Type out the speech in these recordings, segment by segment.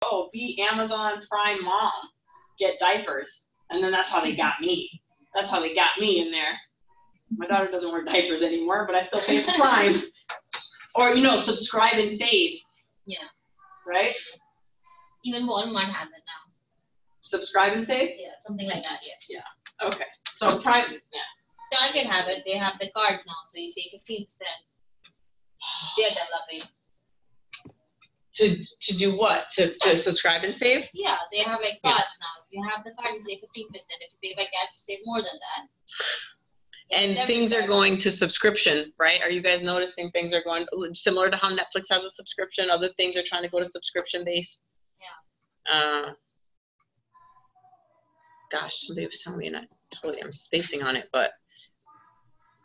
oh, be Amazon Prime mom, get diapers. And then that's how they got me. That's how they got me in there. My daughter doesn't wear diapers anymore, but I still pay for Prime. Or, you know, subscribe and save. Yeah. Right? Even Walmart has it now. Subscribe and save? Yeah, something like that, yes. Yeah. Okay. So Prime, yeah. Target have it. They have the card now, so you save 15%. They're developing. To do what? To subscribe and save? Yeah, they have like cards now. If you have the card, you save 15%. If you pay by cash, you save more than that. And things are going to subscription, right? Are you guys noticing things are going similar to how Netflix has a subscription? Other things are trying to go to subscription base. Yeah. Gosh, somebody was telling me, and I'm spacing on it, but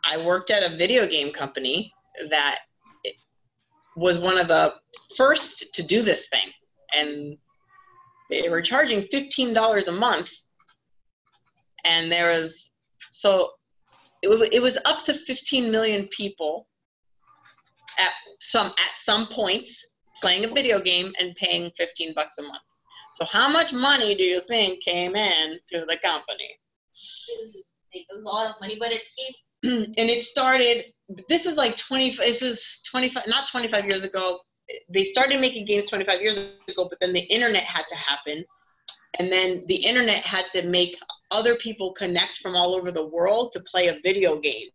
I worked at a video game company that was one of the first to do this thing, and they were charging $15 a month, and there was it was up to 15 million people at some points playing a video game and paying $15 a month. So how much money do you think came in to the company? Like a lot of money, but it came. And it started, this is 25 years ago. They started making games 25 years ago, but then the internet had to happen. And then the internet had to make other people connect from all over the world to play a video game.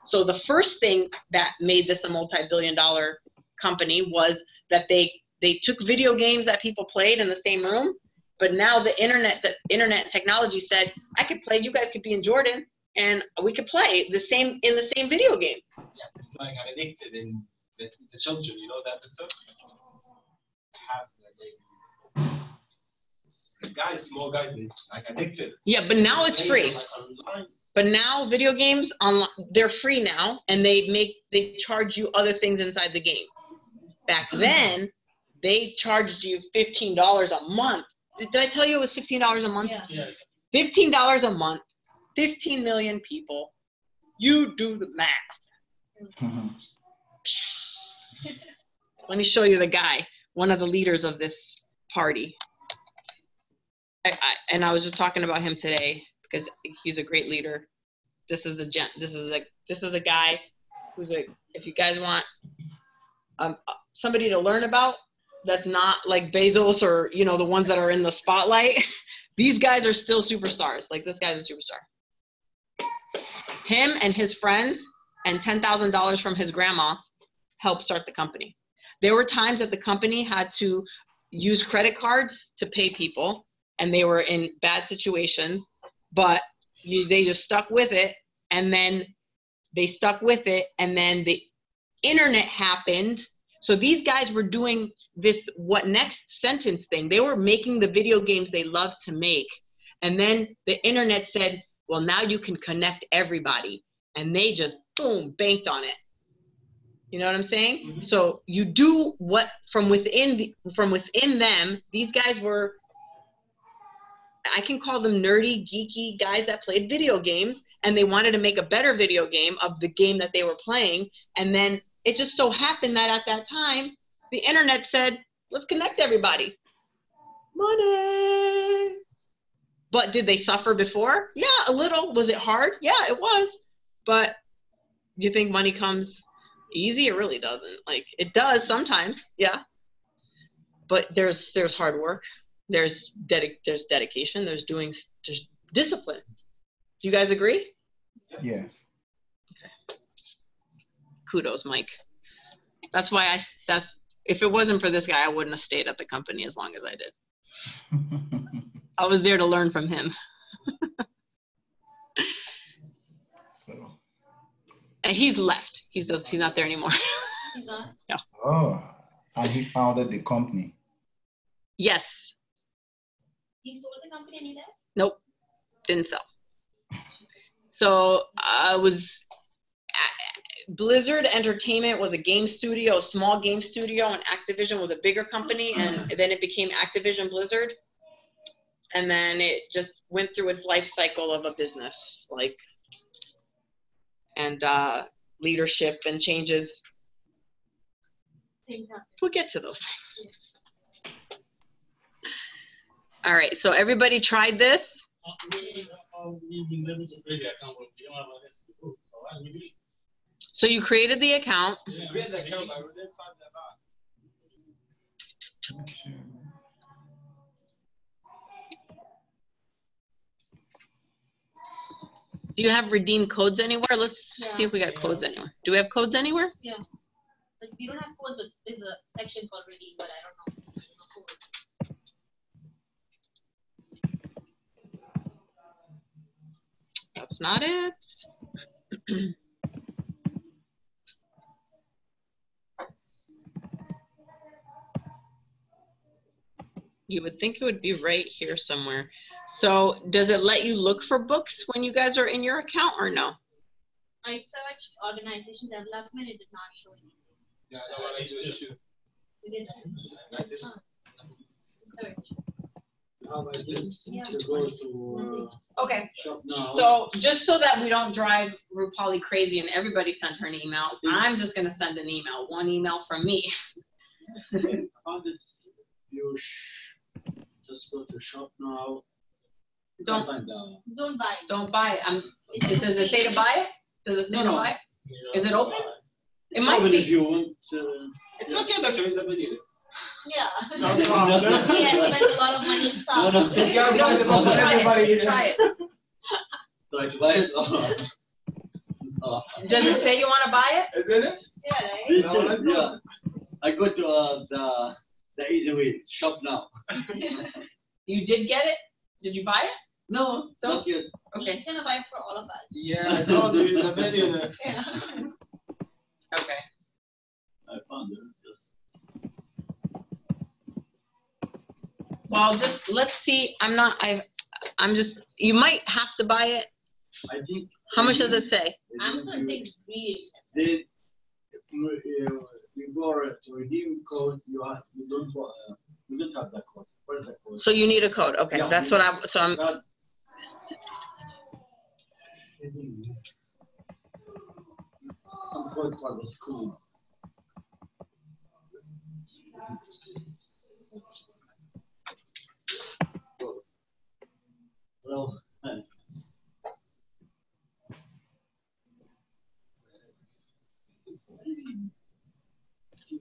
So the first thing that made this a multi-billion-dollar company was that they took video games that people played in the same room, but now the internet technology said, I could play, you guys could be in Jordan, and we could play in the same video game. Yeah, it's like addicted in the children, you know that TikTok? Small guys, they like addicted. Yeah, but now it's free. Like online. But now video games online, they're free now, and they charge you other things inside the game. Back then, they charged you $15 a month. Did I tell you it was $15 a month? Yeah. $15 a month, 15 million people. You do the math. Let me show you the guy, one of the leaders of this party. And I was just talking about him today because he's a great leader. This is a guy who's if you guys want somebody to learn about that's not like Bezos or, you know, the ones that are in the spotlight, these guys are still superstars. Like this guy's a superstar. Him and his friends and $10,000 from his grandma helped start the company. There were times that the company had to use credit cards to pay people, and they were in bad situations, but they just stuck with it, and then they stuck with it, and then the internet happened. So these guys were doing this what next sentence thing. They were making the video games they love to make, and then the internet said, well, now you can connect everybody, and they just, boom, banked on it. You know what I'm saying? Mm-hmm. So you do what from within them. These guys were, I can call them nerdy, geeky guys that played video games, and they wanted to make a better video game of the game that they were playing. And then it just so happened that at that time, the internet said, let's connect everybody. Money. But did they suffer before? Yeah, a little. Was it hard? Yeah, it was. But do you think money comes easy? It really doesn't. Like, it does sometimes, yeah. But there's hard work. There's dedication. There's discipline. Do you guys agree? Yes. Okay. Kudos, Mike. That's why if it wasn't for this guy, I wouldn't have stayed at the company as long as I did. I was there to learn from him. And he's left. He's not there anymore. He's not? No. Oh, and he founded the company. Yes. He sold the company and he left? Nope. Didn't sell. So Blizzard Entertainment was a game studio, a small game studio, and Activision was a bigger company, and then it became Activision Blizzard. And then it just went through its life cycle of a business, and leadership and changes. We'll get to those things. All right, so everybody tried this. So you created the account. Create the account, but we didn't find the back. Do you have redeem codes anywhere? Let's see if we got codes anywhere. Do we have codes anywhere? Yeah. Like we don't have codes, but there's a section for redeem, but I don't know. There's no codes. That's not it. You would think it would be right here somewhere. So does it let you look for books when you guys are in your account or no? I searched organization development, it did not show anything. Yeah, that's what I do too. You did I just search. How about this? Yeah. To go to Okay. shop now. So just so that we don't drive Rupali crazy and everybody sent her an email, I'm just gonna send an email, one email from me. About this, you just go to shop now. You Don't- can find out. Don't buy it. Don't buy it. Does it say to buy it? Does it say to No. buy it? Is it open? It It's might open be. if you want. It's okay, Dr. Isabella. Yeah. No He problem. has spent a lot of money in stuff. No. We don't try it. Try it. Try to buy it. Does it say you want to buy it? Isn't it? Yeah, right? This No, is- that's yeah. I go to the easy way shop now. You did get it? Did you buy it? No, Don't- not yet. Okay. He's gonna buy it for all of us. Yeah, I told you, Isabella. Yeah. Okay. I found it. Just Well, just let's see. I'm just. You might have to buy it. I think. How much does it say? Amazon says it's really expensive. Then if you go to redeem code, you don't have that code. Where's the code? So you need a code. Okay, Yeah, that's we- what I'm. So I'm. That- I think some code for the school. Well,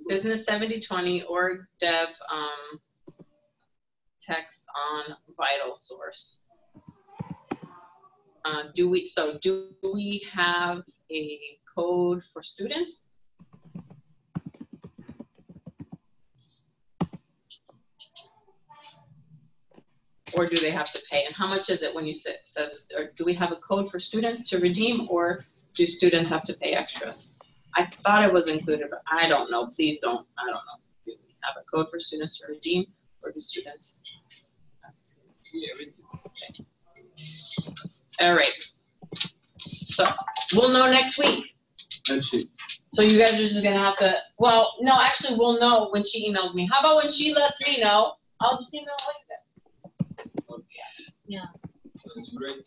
Business 7020 org dev text on vital source. Do we have a code for students? Or do they have to pay? And how much is it when you says, or do we have a code for students to redeem, or do students have to pay extra? I thought it was included, but I don't know. Please don't. I don't know. Do we have a code for students to redeem, or do students? Okay. All right. So we'll know next week. let's see. So you guys are just gonna have to. Well, no, actually, we'll know when she emails me. How about when she lets me know? I'll just email all you guys. Yeah. That's great.